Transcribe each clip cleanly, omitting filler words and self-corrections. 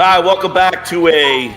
Hi, welcome back to a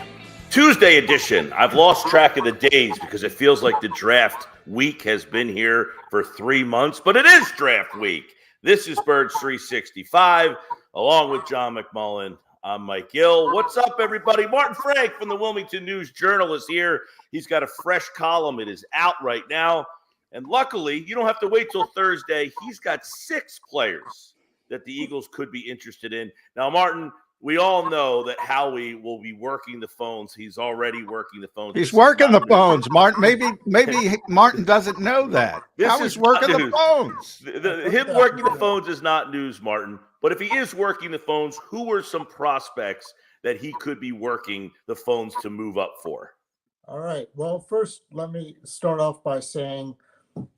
Tuesday edition. I've lost track of the days because it feels like the draft week has been here for 3 months, but it is draft week. This is Birds 365, along with John McMullen. I'm Mike Gill. What's up, everybody? Martin Frank from the Wilmington News Journal is here. He's got a fresh column. It is out right now. And luckily, you don't have to wait till Thursday. He's got 6 players that the Eagles could be interested in. Now, Martin, we all know that Howie will be working the phones. He's already working the phones. He's working the phones, Martin. Maybe Martin doesn't know that. Howie's working the phones. Him working the phones is not news, Martin. But if he is working the phones, who are some prospects that he could be working the phones to move up for? All right. Well, first, let me start off by saying,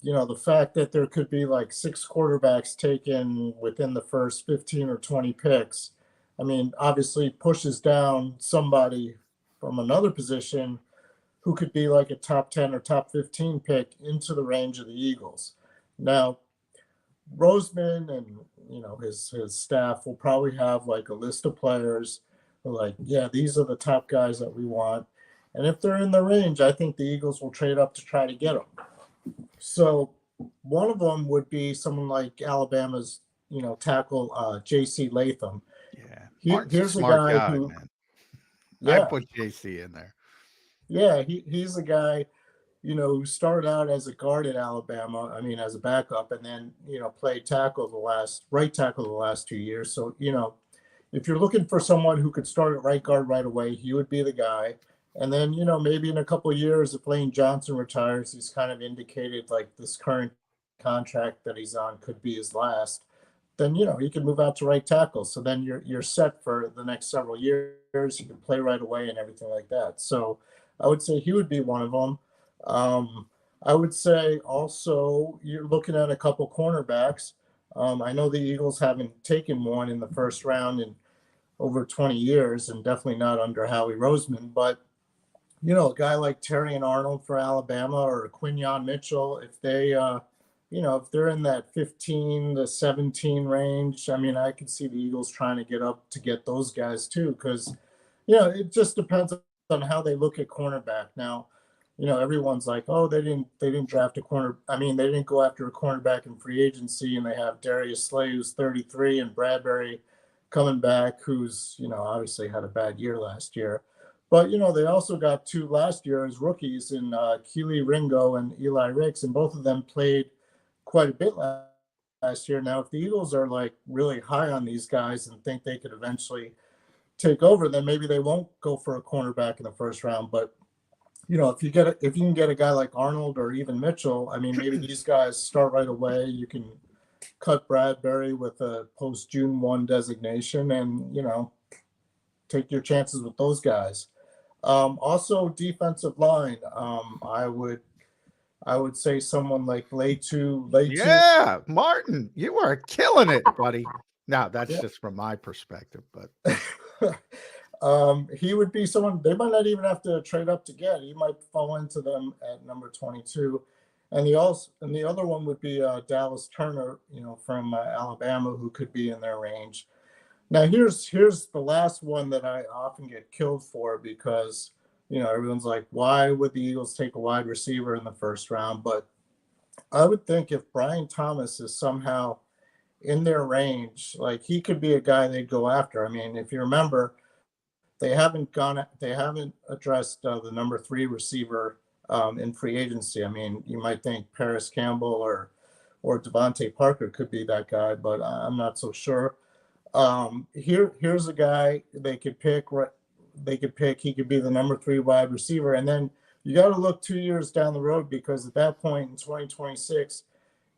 the fact that there could be like 6 quarterbacks taken within the first 15 or 20 picks, obviously pushes down somebody from another position who could be like a top 10 or top 15 pick into the range of the Eagles. Now, Roseman and, his staff will probably have like a list of players who are like, yeah, these are the top guys that we want. And if they're in the range, I think the Eagles will trade up to try to get them. So one of them would be someone like Alabama's, tackle J.C. Latham. Yeah, here's a guy who, man. Yeah, I put J.C. in there. Yeah, he's a guy, who started out as a guard at Alabama. As a backup, and then played right tackle the last 2 years. So if you're looking for someone who could start at right guard right away, he would be the guy. And then, maybe in a couple of years, if Lane Johnson retires, he's kind of indicated like this current contract that he's on could be his last. Then, he can move out to right tackle. So then you're set for the next several years. You can play right away and everything like that. So I would say he would be one of them. I would say also you're looking at a couple cornerbacks. I know the Eagles haven't taken one in the first round in over 20 years, and definitely not under Howie Roseman, but a guy like Terry and Arnold for Alabama or Quinyon Mitchell, if they, if they're in that 15 to 17 range, I could see the Eagles trying to get up to get those guys too, because, it just depends on how they look at cornerback. Now, everyone's like, oh, they didn't draft a corner. They didn't go after a cornerback in free agency, and they have Darius Slay, who's 33, and Bradbury coming back, who's, obviously had a bad year last year. But, they also got 2 last year as rookies in Keely Ringo and Eli Ricks, and both of them played quite a bit last year. Now, if the Eagles are like really high on these guys and think they could eventually take over, then maybe they won't go for a cornerback in the first round. But, if you can get a guy like Arnold or even Mitchell, maybe these guys start right away. You can cut Bradbury with a post June 1 designation and, take your chances with those guys. Also defensive line. I would say someone like Leitu. Yeah, Martin, you are killing it, buddy. Now that's just from my perspective, but he would be someone they might not even have to trade up to get. He might fall into them at number 22. And the other one would be Dallas Turner, from Alabama, who could be in their range. Now, here's the last one that I often get killed for because, everyone's like, why would the Eagles take a wide receiver in the first round? But I would think if Brian Thomas is somehow in their range, like he could be a guy they'd go after. If you remember, they haven't addressed the number 3 receiver in free agency. You might think Paris Campbell or Devontae Parker could be that guy, but I'm not so sure. Here's a guy they could pick. He could be the number 3 wide receiver, and then you got to look 2 years down the road because at that point in 2026,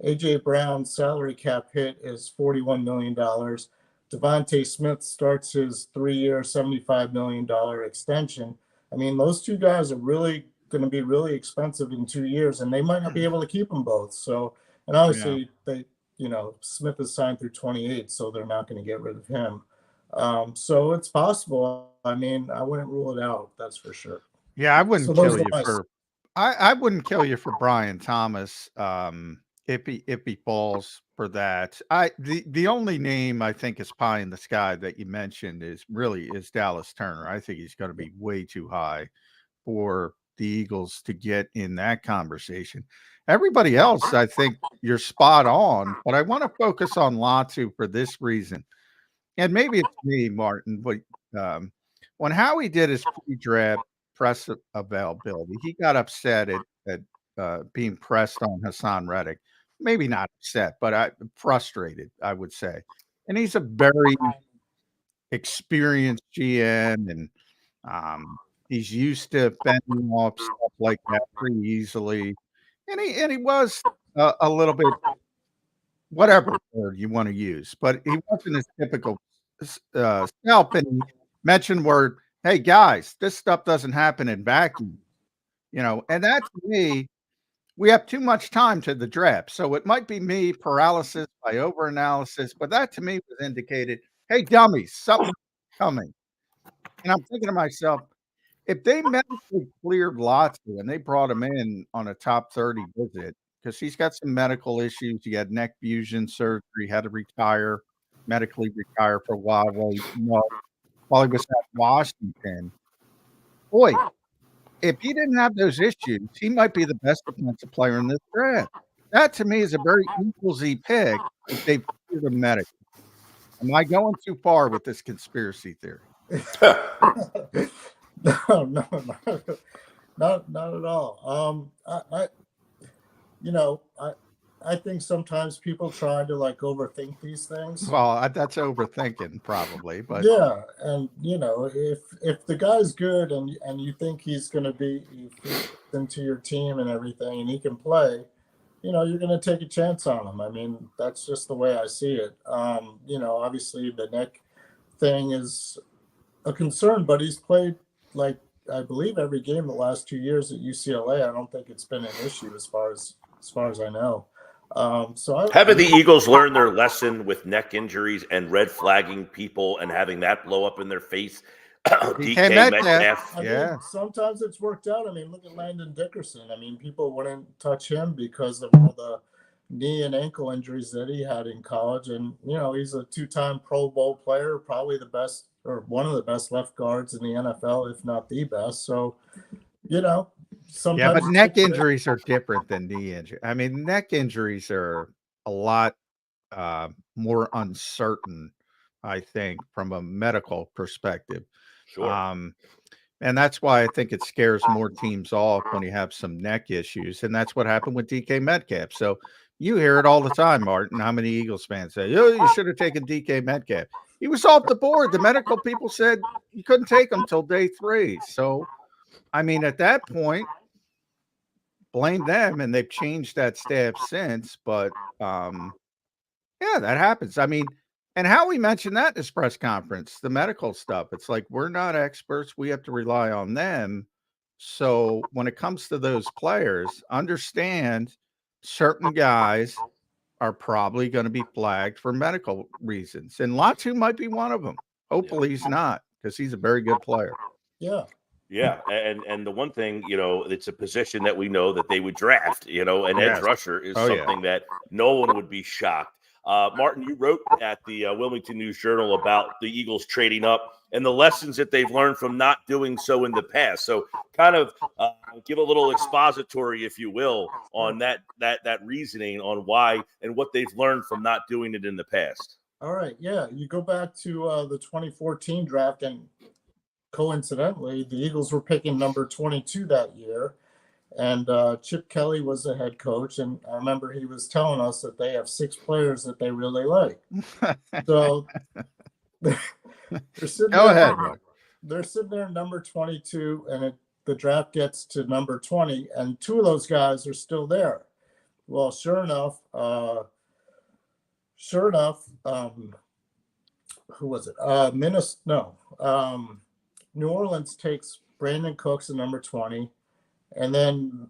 AJ Brown's salary cap hit is $41 million. Devontae Smith starts his 3-year, $75 million extension. Those 2 guys are really going to be really expensive in 2 years, and they might not be able to keep them both. So, and obviously Smith is signed through 28, so they're not going to get rid of him. So it's possible. I wouldn't rule it out. That's for sure. Yeah, I wouldn't kill you for. I wouldn't kill you for Brian Thomas if he falls for that. The only name I think is pie in the sky that you mentioned is Dallas Turner. I think he's going to be way too high for the Eagles to get in that conversation. Everybody else, I think you're spot on, but I want to focus on Latu for this reason. And maybe it's me, Martin, but when Howie did his pre-draft press availability, he got upset at being pressed on Hassan Reddick. Maybe not upset, but frustrated, I would say. And he's a very experienced GM, and he's used to fending off stuff like that pretty easily. And he was a little bit, whatever word you want to use, but he wasn't his typical self. And he mentioned word, hey guys, this stuff doesn't happen in vacuum, and that to me, we have too much time to the draft. So it might be me, paralysis by overanalysis, but that to me was indicated, hey dummies, something's coming. And I'm thinking to myself, if they medically cleared Latu and they brought him in on a top 30 visit, because he's got some medical issues, he had neck fusion surgery, had to medically retire for a while while he was at Washington. Boy, if he didn't have those issues, he might be the best defensive player in this draft. That to me is a very equal-y pick if they cleared him medically. Am I going too far with this conspiracy theory? No, not at all. I think sometimes people try to like overthink these things. Well, that's overthinking probably, but yeah, and if the guy's good and you think he's going to be into your team and everything, and he can play, you're going to take a chance on him. I mean, that's just the way I see it. Obviously the neck thing is a concern, but he's played like I believe every game the last 2 years at UCLA. I don't think it's been an issue as far as I know. Haven't the Eagles learned their lesson with neck injuries and red flagging people and having that blow up in their face? DK Metcalf. I mean, sometimes it's worked out. I mean, look at Landon Dickerson. I mean, people wouldn't touch him because of all the knee and ankle injuries that he had in college. And, he's a 2-time Pro Bowl player, probably the best or one of the best left guards in the NFL, if not the best. So, sometimes. Yeah, but neck injuries are different than knee injury. I mean, neck injuries are a lot more uncertain, I think, from a medical perspective. Sure. And that's why I think it scares more teams off when you have some neck issues. And that's what happened with DK Metcalf. So you hear it all the time, Martin. How many Eagles fans say, oh, you should have taken DK Metcalf? He was off the board. The medical people said you couldn't take him till day 3. So, I mean, at that point, blame them, and they've changed that staff since. But, yeah, that happens. I mean, and Howie mentioned that in his press conference, the medical stuff. It's like, we're not experts. We have to rely on them. So when it comes to those players, understand certain guys are probably going to be flagged for medical reasons. And Latu might be one of them. Hopefully he's not, because he's a very good player. Yeah. Yeah. And the one thing, it's a position that we know that they would draft, and edge rusher is something that no one would be shocked. Martin, you wrote at the Wilmington News Journal about the Eagles trading up and the lessons that they've learned from not doing so in the past. So kind of give a little expository, if you will, on that reasoning on why and what they've learned from not doing it in the past. All right. Yeah. You go back to the 2014 draft, and coincidentally, the Eagles were picking number 22 that year. And Chip Kelly was the head coach, and I remember he was telling us that they have 6 players that they really like. So they're sitting they're sitting there number 22, and the draft gets to number 20, and 2 of those guys are still there. Well, sure enough, who was it? New Orleans takes Brandon Cooks at number 20. And then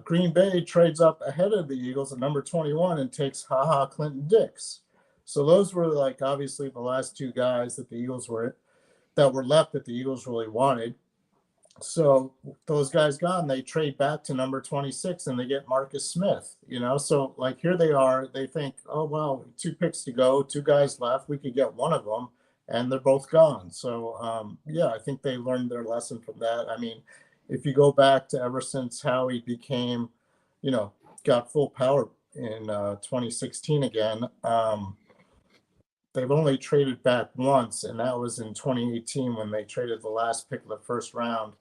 Green Bay trades up ahead of the Eagles at number 21 and takes Clinton Dix. So those were like obviously the last 2 guys that the Eagles were left that the Eagles really wanted. So those guys gone, they trade back to number 26 and they get Marcus Smith, So like here they are, they think, oh, well, 2 picks to go, 2 guys left. We could get one of them and they're both gone. So yeah, I think they learned their lesson from that. I mean, if you go back to ever since Howie became, got full power in 2016 again, they've only traded back once, and that was in 2018 when they traded the last pick of the first round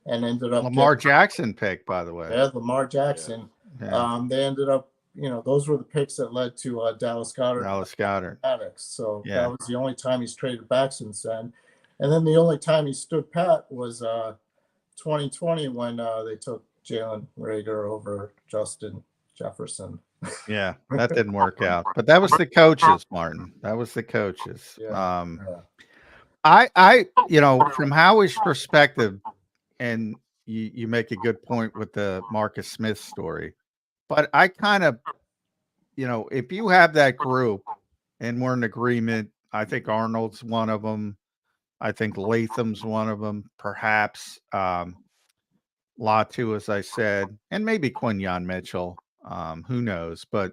and ended up Lamar Jackson pick, by the way. Yeah, Lamar Jackson. Yeah. They ended up, those were the picks that led to Dallas Goedert. Maddox. So that was the only time he's traded back since then. And then the only time he stood pat was 2020 when they took Jalen Reagor over Justin Jefferson. Yeah, that didn't work out. But that was the coaches, Martin. That was the coaches. Yeah. I from Howie's perspective, and you make a good point with the Marcus Smith story, but I kind of, if you have that group and we're in agreement, I think Arnold's one of them. I think Latham's one of them, perhaps Latu, as I said, and maybe Quinyon Mitchell. Who knows? But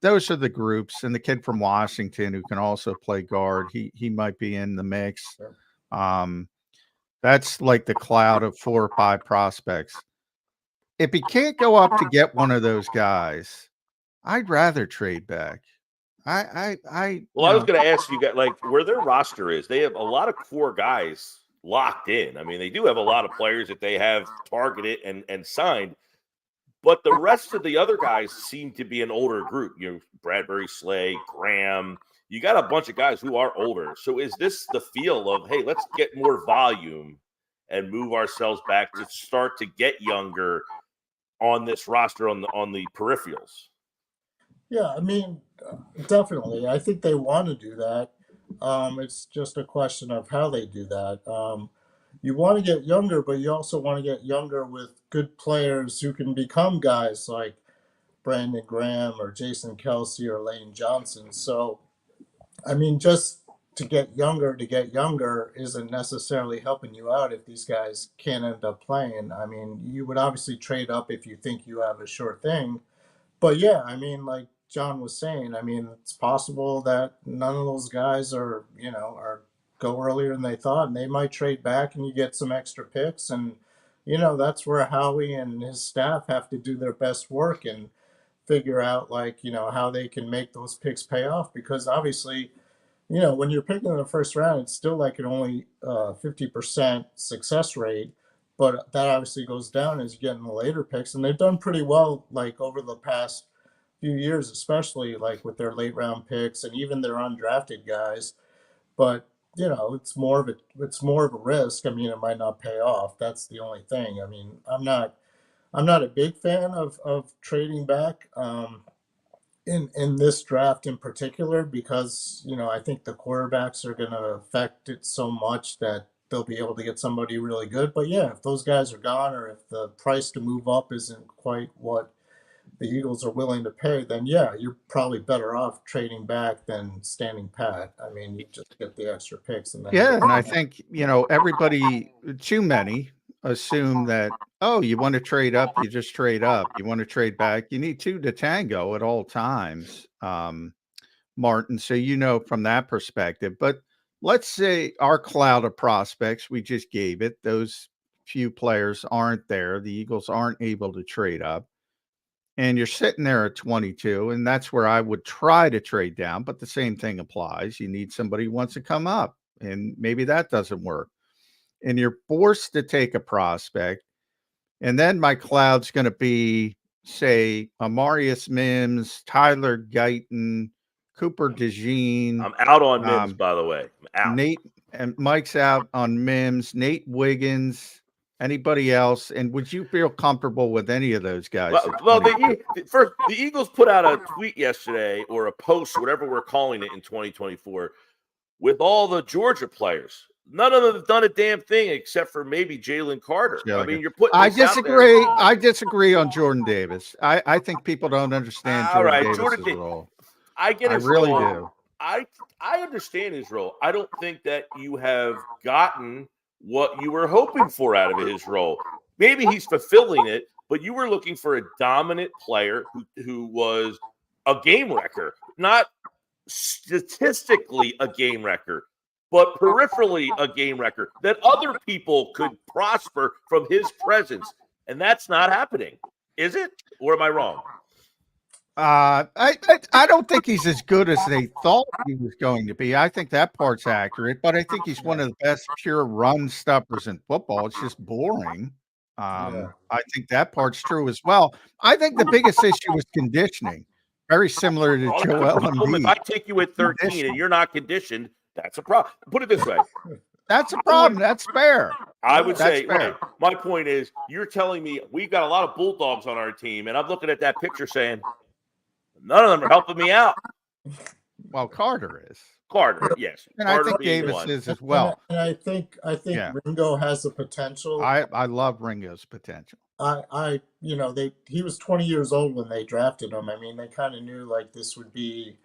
those are the groups, and the kid from Washington who can also play guard. He might be in the mix. That's like the cloud of 4 or 5 prospects. If he can't go up to get one of those guys, I'd rather trade back. I was going to ask you guys, like, where their roster is. They have a lot of core guys locked in. I mean, they do have a lot of players that they have targeted and signed, but the rest of the other guys seem to be an older group. Bradbury, Slay, Graham. You got a bunch of guys who are older. So is this the feel of, hey, let's get more volume and move ourselves back to start to get younger on this roster on the peripherals? Yeah, I mean, definitely. I think they want to do that. It's just a question of how they do that. You want to get younger, but you also want to get younger with good players who can become guys like Brandon Graham or Jason Kelsey or Lane Johnson. So, I mean, just to get younger isn't necessarily helping you out if these guys can't end up playing. I mean, you would obviously trade up if you think you have a sure thing. But yeah, I mean, like John was saying, I mean, it's possible that none of those guys are go earlier than they thought, and they might trade back and you get some extra picks. And, that's where Howie and his staff have to do their best work and figure out, like, how they can make those picks pay off. Because obviously, when you're picking in the first round, it's still like an only 50% success rate. But that obviously goes down as you get in the later picks. And they've done pretty well, like, over the past few years, especially like with their late round picks and even their undrafted guys. But it's more of a risk. I mean, it might not pay off. That's the only thing. I mean, I'm not a big fan of trading back in this draft in particular, because I think the quarterbacks are going to affect it so much that they'll be able to get somebody really good. But yeah, if those guys are gone, or if the price to move up isn't quite what the Eagles are willing to pay, then yeah, you're probably better off trading back than standing pat. I mean, you just get the extra picks. And I think, everybody, too many assume that, oh, you want to trade up, you just trade up. You want to trade back, you need 2 to tango at all times, Martin. So, from that perspective. But let's say our cloud of prospects, we just gave it, those few players aren't there. The Eagles aren't able to trade up. And you're sitting there at 22, and that's where I would try to trade down. But the same thing applies. You need somebody who wants to come up, and maybe that doesn't work. And you're forced to take a prospect. And then my cloud's going to be, say, Amarius Mims, Tyler Guyton, Cooper DeJean. I'm out on Mims, by the way. I'm out. Nate and Mike's out on Mims, Nate Wiggins. Anybody else? And would you feel comfortable with any of those guys? Well, the Eagles put out a tweet yesterday, or a post, whatever we're calling it in 2024, with all the Georgia players. None of them have done a damn thing except for maybe Jalen Carter. I mean, you're putting. I disagree. I disagree on Jordan Davis. I think people don't understand Jordan Davis' role. I get his role. I really do. I understand his role. I don't think that you have gotten what you were hoping for out of his role. Maybe he's fulfilling it, but you were looking for a dominant player who was a game wrecker, not statistically a game wrecker, but peripherally a game wrecker, that other people could prosper from his presence. And that's not happening, is it? Or am I wrong? I don't think he's as good as they thought he was going to be. I think that part's accurate, but I think he's one of the best pure run stuffers in football. It's just boring. I think that part's true as well. I think the biggest issue was conditioning. Very similar to Joel Embiid. If I take you at 13 and you're not conditioned, that's a problem. Put it this way. That's a problem. That's fair. I would say, right, my point is, you're telling me we've got a lot of Bulldogs on our team, and I'm looking at that picture saying, none of them are helping me out. Well, Carter is. Carter, yes. And Carter I think Davis is as well. And I think Ringo has the potential. I love Ringo's potential. He was 20 years old when they drafted him. I mean, they kind of knew like this would be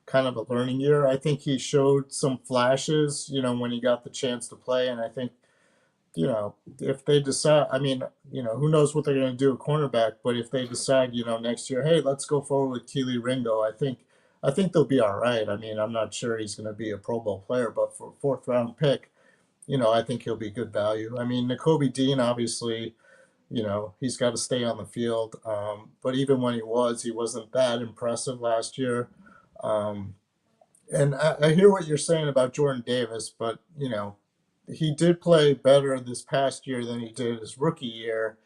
kind of a learning year. I think he showed some flashes, when he got the chance to play. And I think, if they decide, who knows what they're going to do at cornerback, but if they decide, next year, hey, let's go forward with Keely Ringo, I think they'll be all right. I mean, I'm not sure he's going to be a Pro Bowl player, but for a fourth round pick, I think he'll be good value. I mean, Nakobe Dean, obviously, he's got to stay on the field. But even when he wasn't that impressive last year. And I hear what you're saying about Jordan Davis, but, he did play better this past year than he did his rookie year.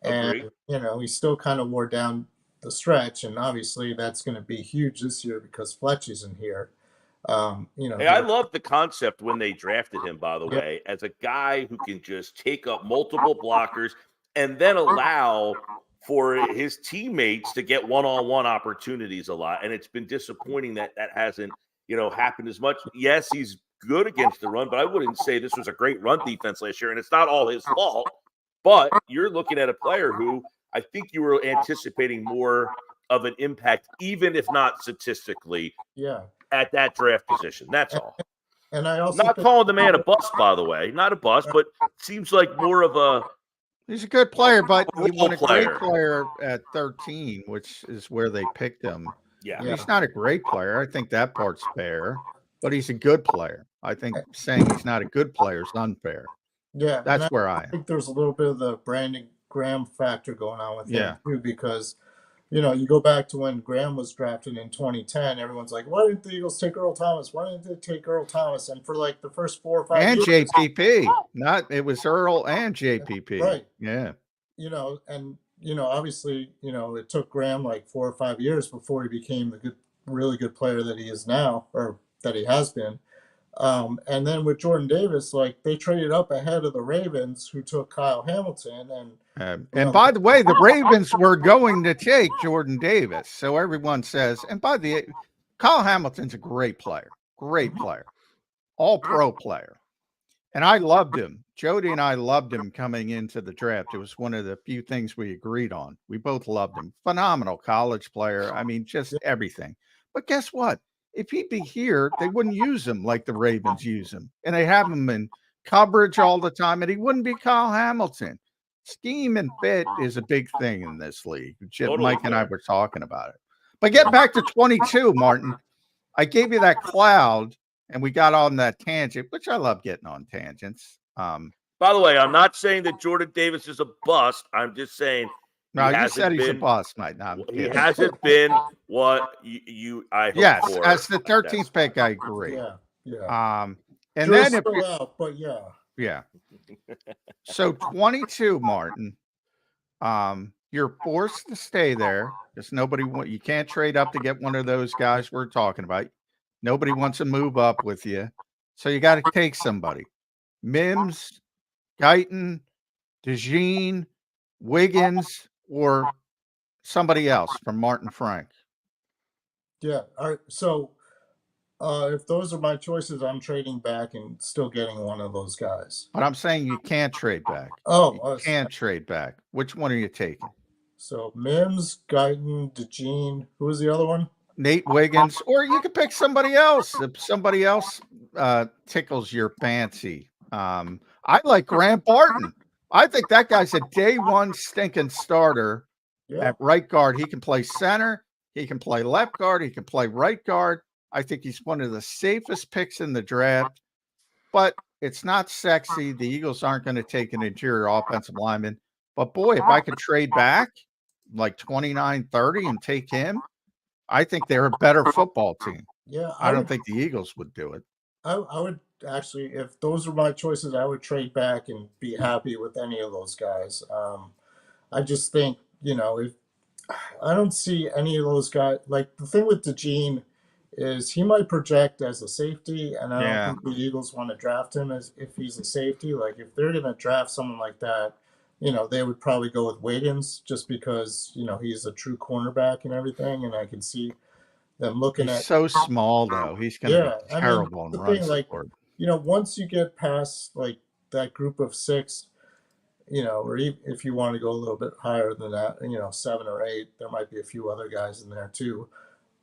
And, he still kind of wore down the stretch. And obviously that's going to be huge this year because Fletch isn't here. Hey, I love the concept when they drafted him, by the way, as a guy who can just take up multiple blockers and then allow for his teammates to get one-on-one opportunities a lot. And it's been disappointing that hasn't, happened as much. Yes, he's good against the run, but I wouldn't say this was a great run defense last year, and it's not all his fault. But you're looking at a player who I think you were anticipating more of an impact, even if not statistically, at that draft position. That's all. And I also not calling the man a bust, by the way, not a bust, but seems like more of a. He's a good player, but you want a great player at 13, which is where they picked him. Yeah, he's not a great player. I think that part's fair, but he's a good player. I think saying he's not a good player is unfair. Yeah, that's where I think there's a little bit of the Brandon Graham factor going on with him too, because you go back to when Graham was drafted in 2010. Everyone's like, "Why didn't the Eagles take Earl Thomas? Why didn't they take Earl Thomas?" And for like the first 4 or 5 years, and JPP, it was Earl and JPP, right? Yeah, and obviously, it took Graham like 4 or 5 years before he became the really good player that he is now, or that he has been. And then with Jordan Davis, like they traded up ahead of the Ravens, who took Kyle Hamilton, and by the way, the Ravens were going to take Jordan Davis. So everyone says, and by the way, Kyle Hamilton's a great player, all pro player. And I loved him. Jody and I loved him coming into the draft. It was one of the few things we agreed on. We both loved him. Phenomenal college player. I mean, just everything. But guess what? If he'd be here, they wouldn't use him like the Ravens use him. And they have him in coverage all the time, and he wouldn't be Kyle Hamilton. Scheme and fit is a big thing in this league. Mike and I were talking about it. But get back to 22, Martin. I gave you that cloud, and we got on that tangent, which I love getting on tangents. By the way, I'm not saying that Jordan Davis is a bust. I'm just saying no, you said he's a bust, Mike. No, he hasn't been what I hope yes, for. as the 13th pick, I agree. Yeah. And Drew's then still out, but yeah. So 22, Martin. You're forced to stay there because you can't trade up to get one of those guys we're talking about. Nobody wants to move up with you. So you got to take somebody. Mims, Guyton, DeJean, Wiggins, or somebody else from Martin Frank. Yeah. All right. So if those are my choices, I'm trading back and still getting one of those guys. But I'm saying you can't trade back. Oh, you can't trade back. Which one are you taking? So Mims, Guyton, DeJean. Who was the other one? Nate Wiggins, or you could pick somebody else if somebody else tickles your fancy. I like Grant Barton. I think that guy's a day one stinking starter Yeah. at right guard. He can play center. He can play left guard. He can play right guard. I think he's one of the safest picks in the draft, but it's not sexy. The Eagles aren't going to take an interior offensive lineman. But boy, if I could trade back like 29-30 and take him, I think they're a better football team. Yeah. I don't think the Eagles would do it. I would actually, if those are my choices, I would trade back and be happy with any of those guys. I just think, if I don't see any of those guys. Like the thing with DeJean is he might project as a safety, and I don't think the Eagles want to draft him as if he's a safety. Like if they're going to draft someone like that, they would probably go with Wiggins just because he's a true cornerback and everything, and I can see them looking He's at so small though. He's going to be terrible in the run thing, like, support. once you get past like that group of six, or if you want to go a little bit higher than that, 7 or 8, there might be a few other guys in there too.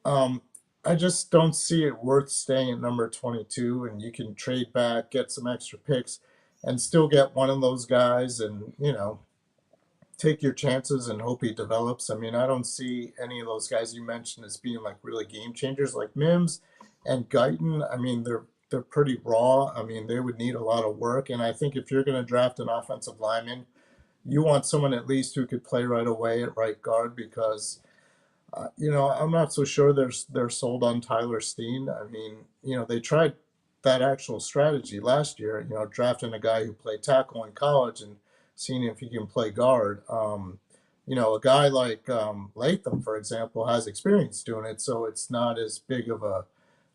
I just don't see it worth staying at number 22, and you can trade back, get some extra picks, and still get one of those guys, and take your chances and hope he develops. I mean, I don't see any of those guys you mentioned as being like really game changers, like Mims and Guyton. I mean, they're pretty raw. I mean, they would need a lot of work. And I think if you're going to draft an offensive lineman, you want someone at least who could play right away at right guard because, I'm not so sure they're sold on Tyler Steen. I mean, they tried that actual strategy last year, drafting a guy who played tackle in college and seeing if he can play guard. A guy like Latham, for example, has experience doing it, so it's not as big of a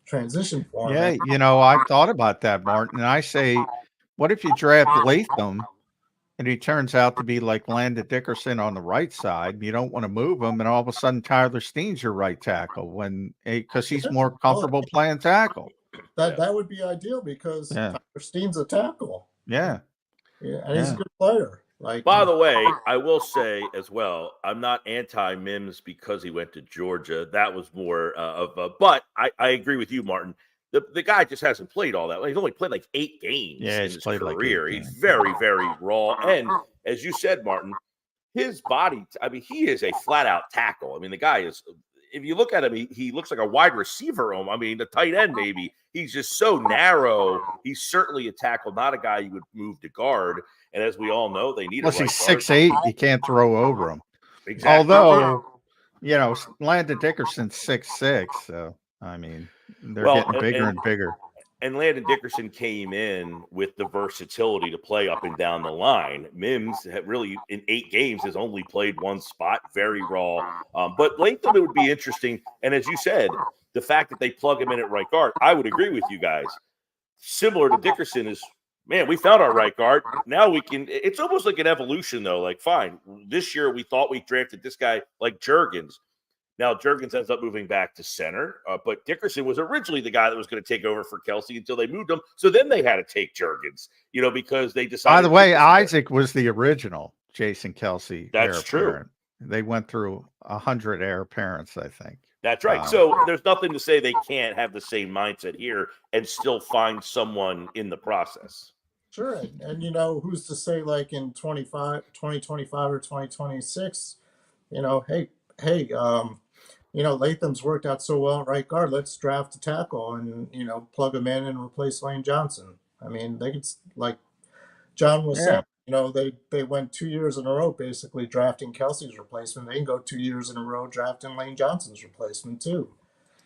transition for him. Yeah, I thought about that, Martin. And I say, what if you draft Latham and he turns out to be like Landon Dickerson on the right side? You don't want to move him, and all of a sudden Tyler Steen's your right tackle because he's more comfortable playing tackle. That would be ideal because Tyler Steen's a tackle. Yeah. Yeah, and he's a good player. By the way, I will say as well, I'm not anti-Mims because he went to Georgia. That was more of a – but I agree with you, Martin. The guy just hasn't played all that. He's only played like 8 games in his career. He's very, very raw. And as you said, Martin, his body – I mean, he is a flat-out tackle. I mean, the guy is – if you look at him, he looks like a wide receiver. I mean, the tight end maybe. He's just so narrow. He's certainly a tackle, not a guy you would move to guard. And as we all know, they need a right guard. Plus, he's 6'8". You can't throw over him. Exactly. Although, Landon Dickerson's 6'6". So, I mean, they're getting bigger and bigger. And Landon Dickerson came in with the versatility to play up and down the line. Mims had really, in 8 games, has only played one spot, very raw. But Latham, it would be interesting. And as you said, the fact that they plug him in at right guard, I would agree with you guys. Similar to Dickerson is, man, we found our right guard. Now we can – it's almost like an evolution, though. Like, fine, this year we thought we drafted this guy like Juergens. Now, Juergens ends up moving back to center, but Dickerson was originally the guy that was going to take over for Kelsey until they moved him. So then they had to take Juergens, because they decided. By the way, Isaac was the original Jason Kelsey. That's true. Parent. They went through 100 heir apparents, I think. That's right. So there's nothing to say they can't have the same mindset here and still find someone in the process. Sure. And who's to say like in 2025 or 2026, hey, Latham's worked out so well at right guard. Let's draft a tackle and, plug him in and replace Lane Johnson. I mean, they could, like John was saying, they went 2 years in a row basically drafting Kelsey's replacement. They can go 2 years in a row drafting Lane Johnson's replacement too.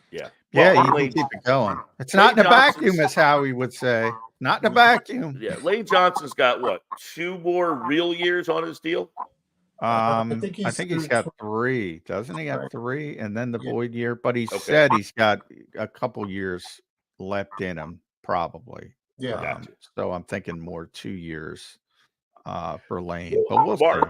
Yeah. Well, you can keep it going. It's not in a vacuum, as Howie would say. Not in a vacuum. Yeah. Lane Johnson's got, 2 more real years on his deal? I think he's got 3, doesn't he? Got 3, and then the Boyd year. But he said he's got a couple years left in him, probably. Yeah. So I'm thinking more 2 years for Lane. But we'll see.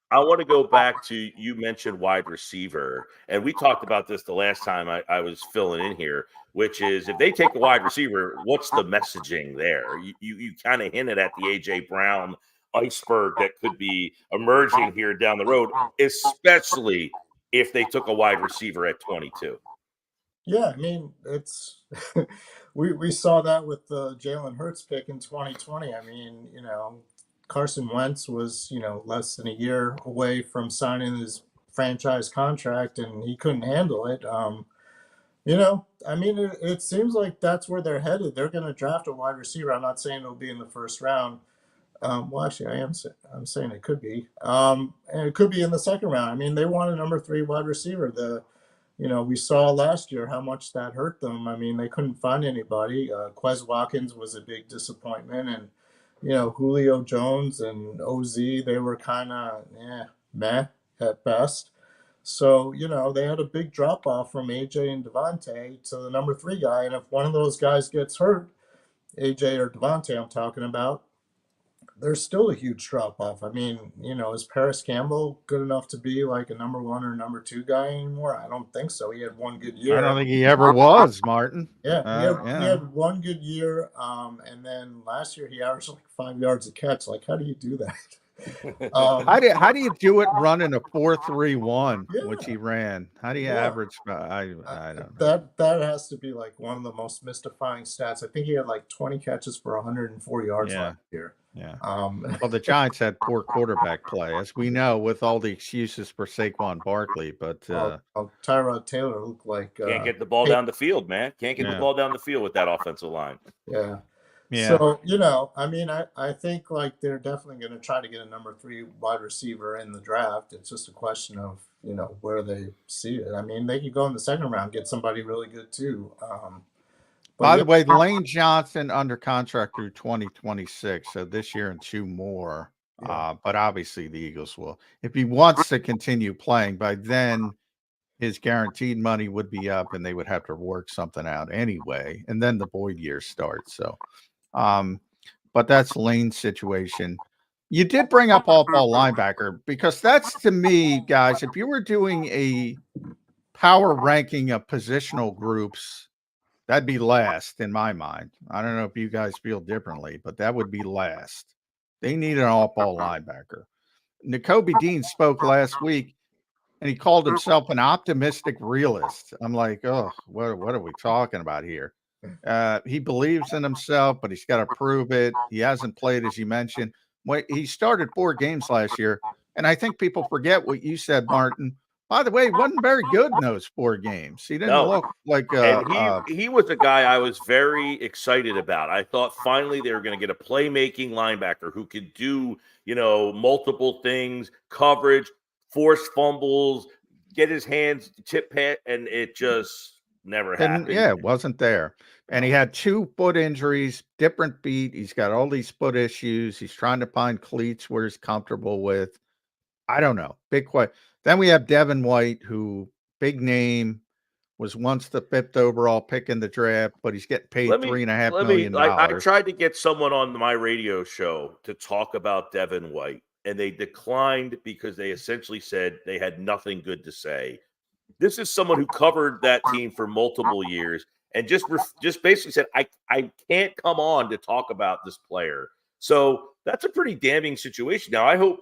I want to go back to, you mentioned wide receiver, and we talked about this the last time I was filling in here, which is if they take a wide receiver, what's the messaging there? You kind of hinted at the A.J. Brown iceberg that could be emerging here down the road, especially if they took a wide receiver at 22. Yeah, I mean, it's we saw that with the Jalen Hurts pick in 2020. I mean, Carson Wentz was, less than a year away from signing his franchise contract, and he couldn't handle it. I mean, it seems like that's where they're headed. They're going to draft a wide receiver. I'm not saying it'll be in the first round. Well, actually, I'm saying it could be. And it could be in the second round. I mean, they want a number 3 wide receiver. We saw last year how much that hurt them. I mean, they couldn't find anybody. Quez Watkins was a big disappointment, and Julio Jones and OZ, they were kind of meh at best. So, they had a big drop off from AJ and Devontae to the number 3 guy. And if one of those guys gets hurt, AJ or Devontae, I'm talking about, there's still a huge drop off. I mean, is Paris Campbell good enough to be like a number 1 or number 2 guy anymore? I don't think so. He had one good year. I don't think he ever was, Martin. Yeah, he had one good year, and then last year he averaged like 5 yards a catch. Like, how do you do that? How do you do it running a 4.31, Yeah. which he ran? How do you average? I don't know. That has to be like one of the most mystifying stats. I think he had like 20 catches for 104 yards last year. Yeah. Well, the Giants had poor quarterback play, as we know, with all the excuses for Saquon Barkley. But Tyrod Taylor looked like can't get the ball down the field, man. Can't get the ball down the field with that offensive line. Yeah. Yeah. So, I mean, I think like they're definitely going to try to get a number 3 wide receiver in the draft. It's just a question of, where they see it. I mean, they could go in the second round, get somebody really good too. By the way, Lane Johnson under contract through 2026, so this year and 2 more. Yeah. But obviously the Eagles will, if he wants to continue playing, by then his guaranteed money would be up and they would have to work something out anyway. And then the Boyd year starts. So, but that's Lane's situation. You did bring up all-ball linebacker, because that's, to me, guys, if you were doing a power ranking of positional groups, that'd be last in my mind. I don't know if you guys feel differently, but that would be last. They need an off-ball linebacker. Nakobe Dean spoke last week, and he called himself an optimistic realist. I'm like, oh, what are we talking about here? He believes in himself, but he's got to prove it. He hasn't played, as you mentioned. He started 4 games last year, and I think people forget what you said, Martin. By the way, he wasn't very good in those 4 games. He didn't look like he was a guy I was very excited about. I thought finally they were going to get a playmaking linebacker who could do, multiple things, coverage, force fumbles, get his hands tip pat, and it just never happened. Yeah, it wasn't there. And he had 2 foot injuries, different feet. He's got all these foot issues. He's trying to find cleats where he's comfortable with. I don't know. Big question. Then we have Devin White, who, big name, was once the 5th overall pick in the draft, but he's getting paid $3.5 million. I tried to get someone on my radio show to talk about Devin White, and they declined because they essentially said they had nothing good to say. This is someone who covered that team for multiple years and just basically said, I can't come on to talk about this player. So that's a pretty damning situation. Now, I hope,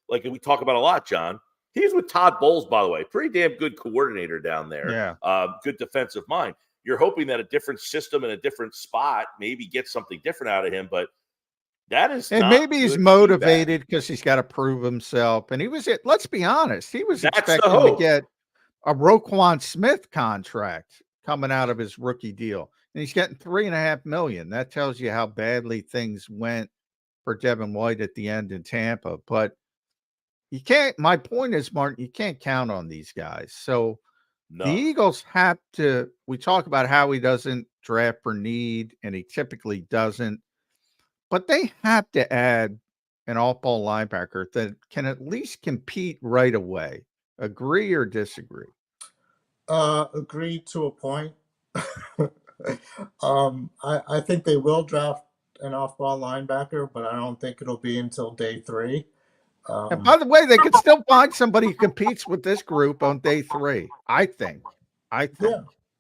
like we talk about a lot, John, he's with Todd Bowles, by the way, pretty damn good coordinator down there. Yeah. Good defensive mind. You're hoping that a different system and a different spot maybe gets something different out of him, but that is, and maybe he's motivated because he's got to prove himself. And let's be honest, he was expecting to get a Roquan Smith contract coming out of his rookie deal, and he's getting $3.5 million. That tells you how badly things went for Devin White at the end in Tampa. But you can't. My point is, Martin, you can't count on these guys. So the Eagles have to. We talk about how he doesn't draft for need, and he typically doesn't. But they have to add an off-ball linebacker that can at least compete right away. Agree or disagree? Agree to a point. I think they will draft an off-ball linebacker, but I don't think it'll be until day 3. And by the way, they could still find somebody who competes with this group on day 3. I think.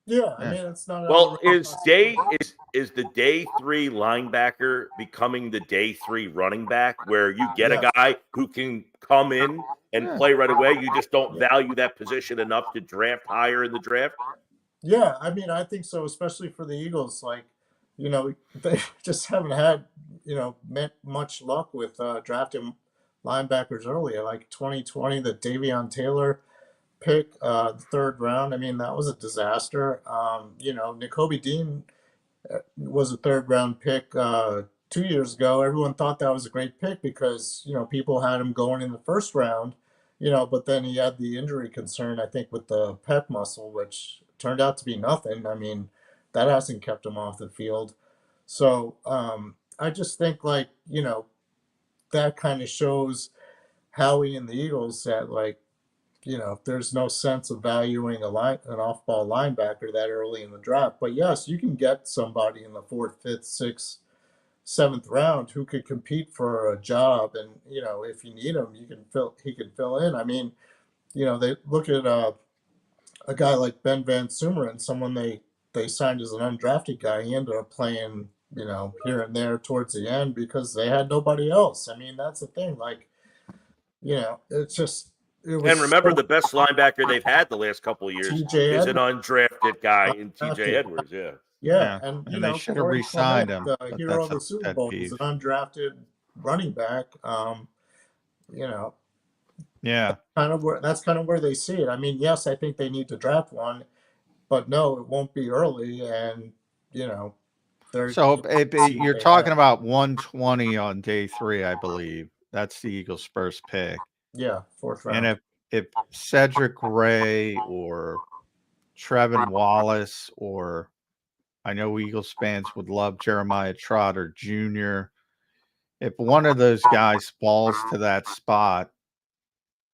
Yeah. I mean, it's not. Well, is the day 3 linebacker becoming the day 3 running back, where you get a guy who can come in and play right away? You just don't value that position enough to draft higher in the draft. Yeah, I mean, I think so, especially for the Eagles. Like, they just haven't had, much luck with drafting linebackers earlier. Like 2020, the Davion Taylor pick, the third round. I mean, that was a disaster. N'Kobe Dean was a third round pick 2 years ago. Everyone thought that was a great pick because people had him going in the first round, but then he had the injury concern, I think, with the pec muscle, which turned out to be nothing. I mean, that hasn't kept him off the field. So I just think, like, that kind of shows Howie and the Eagles that, like, there's no sense of valuing an off-ball linebacker that early in the draft. But yes, you can get somebody in the fourth, fifth, sixth, seventh round who could compete for a job, and if you need him, he can fill in. I mean, they look at a guy like Ben Van Sumeren, someone they signed as an undrafted guy. He ended up playing, here and there towards the end because they had nobody else. I mean, that's the thing. Like, it's just it And was remember, so the best linebacker they've had the last couple of years TJ is an Edwards undrafted guy in TJ undrafted. Edwards. Yeah. Yeah, Yeah, and and they should have Corey re-signed Clement, him, the but hero that's of a the Super pet Bowl, was peeve. an undrafted running back. You know, Yeah. that's kind of where they see it. I mean, yes, I think they need to draft one, but no, it won't be early, and you know, they're So see what you're they talking have. about 120 on day 3, I believe. That's the Eagles' first pick. Yeah, fourth And round. if Cedric Ray or Trevin Wallace, or I know Eagles fans would love Jeremiah Trotter Jr. If one of those guys falls to that spot,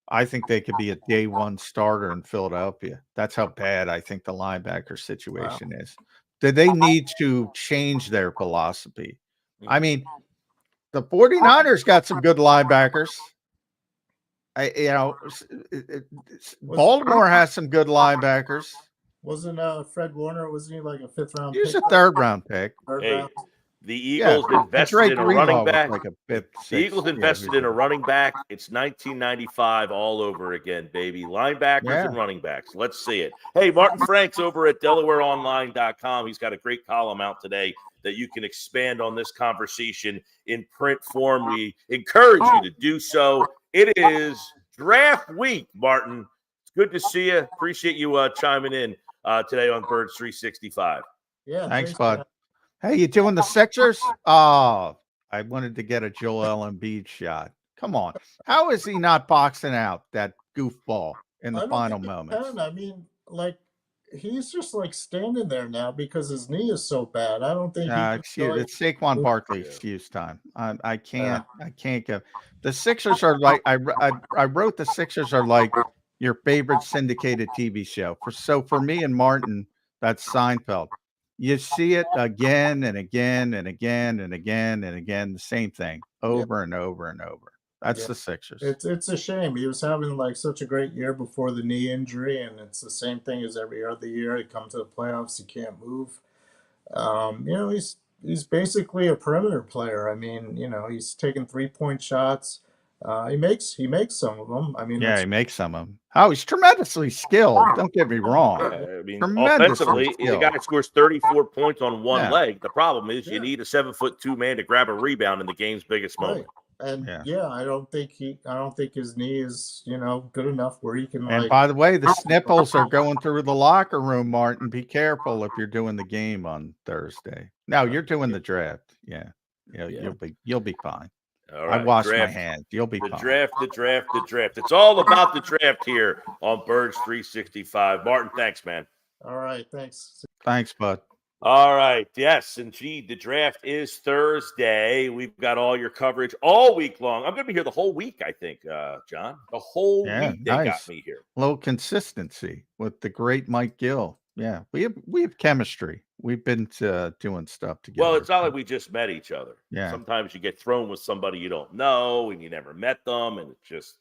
I think they could be a day 1 starter in Philadelphia. That's how bad I think the linebacker Wow. situation is. Do they need to change their philosophy? I mean, the 49ers got some good linebackers. Was Baltimore has some good linebackers. wasn't Fred Warner? Wasn't he like a fifth round He was pick? a 3rd round pick. Third Hey, round. the Yeah, Eagles and invested Drake in a running Greenlaw was back. like a The 5th, 6th. Eagles Yeah, invested in a running back. It's 1995 all over again, baby. Linebackers yeah. and running backs. Let's see it. Hey, Martin Frank's over at DelawareOnline.com. He's got a great column out today that you can expand on this conversation in print form. We encourage you to do so. It is draft week, Martin. It's good to see you. Appreciate you chiming in today on Birds 365. Yeah, Thanks, thanks. bud. Hey, you doing the Sixers? Oh, I wanted to get a Joel Embiid shot. Come on. How is he not boxing out that goofball in the I don't final think he moments? can. I mean, like, he's just like standing there now because his knee is so bad. I don't think he can Excuse really it's Saquon move. Barkley Yeah. excuse time. I can't go. The Sixers are like I wrote the Sixers are like your favorite syndicated TV show. For me and Martin, that's Seinfeld. You see it again and again and again and again and again, the same thing Yeah, over and over and over. That's yeah. the Sixers. It's a shame. He was having like such a great year before the knee injury, and it's the same thing as every other year. He comes to the playoffs, he can't move. He's basically a perimeter player. I mean, he's taking 3-point shots. He makes some of them. I mean, Yeah, that's he makes some of them. Oh, he's tremendously skilled. Don't get me wrong. Yeah, I mean, Tremendously offensively, the skilled. guy scores 34 points on one Yeah. leg. The problem is you yeah, need a 7'2" man to grab a rebound in the game's biggest right. moment. And Yeah. yeah, I don't think his knee is good enough where he can And like. by the way, the sniffles are going through the locker room, Martin. Be careful if you're doing the game on Thursday. No, you're doing the draft. Yeah. Yeah, Yeah. you'll be fine. All I right, washed my draft. hands. You'll be The fine. draft. It's all about the draft here on Birds 365. Martin, thanks, man. All right, thanks. Thanks, bud. All right. Yes, indeed. The draft is Thursday. We've got all your coverage all week long. I'm going to be here the whole week, I think, John. The whole Yeah, week they got nice. me here. A little consistency with the great Mike Gill. Yeah, we have chemistry. We've been doing stuff together. Well, it's not like we just met each other. Yeah. Sometimes you get thrown with somebody you don't know and you never met them. And it's just,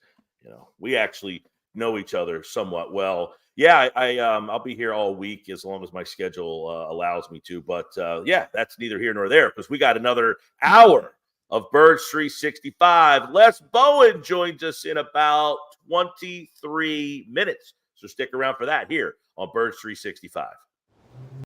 we actually know each other somewhat well. Yeah, I'll be here all week as long as my schedule allows me to. But yeah, that's neither here nor there because we got another hour of Birds 365. Les Bowen joins us in about 23 minutes. So stick around for that here on Birds 365.